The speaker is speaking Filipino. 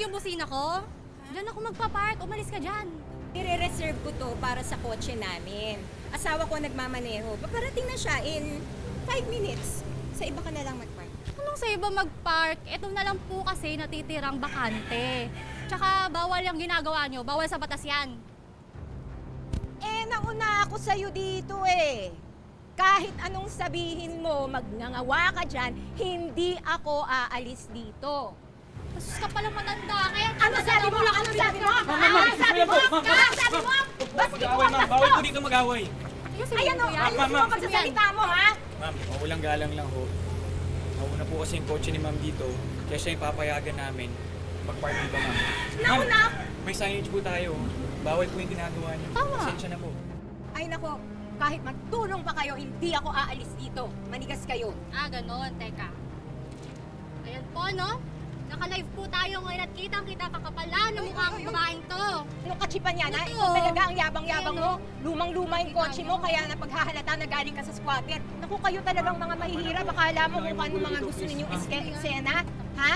yung busina ko? Diyan ako magpa-park. Umalis ka dyan. I-reserve ko to para sa kotse namin. Asawa ko nagmamaneho. Paparating na siya in 5 minutes. Sa iba ka na lang mag-park. Anong sa iba mag-park? Ito na lang po kasi natitirang bakante. Tsaka bawal yung ginagawa nyo. Bawal sa batas yan. Nauna ako sa'yo dito eh. Kahit anong sabihin mo, magngangawa ka dyan, hindi ako aalis dito. Masus ka palang matanda. Kaya Ano sabi mo? Ano sabi mo? Ano sabi mo? Ano sabi mo? Basta ko ang Ma'am, bawal po dito mag-away. Ayan o, ayusin mo pagsasalita mo ha? Ma'am, mawalang galang lang ho. Nauna po kasi yung kotse ni ma'am dito, kaya siya yung papayagan namin mag-park dito, ma'am. Nauna! May signage po tayo. Bawal po yung ginagawa niyo. Tama. Pasensya na po. Ay nako, kahit magtulong pa kayo, hindi ako aalis dito. Manigas kayo. ganon. Teka. Ayan po, no? Naka-live po tayo ngayon at kitang-kita kakapala ng mukhang babaeng to. Ano kachipan yan ha? Ito. Ikaw talaga ang yabang-yabang Ayan, mo. oh. Lumang-luma yung kotse mo, kaya napaghahalata na galing ka sa squatter. Naku, kayo talagang mga mahihirap. Akala mo kung ano mga gusto ninyong eksena? Ha?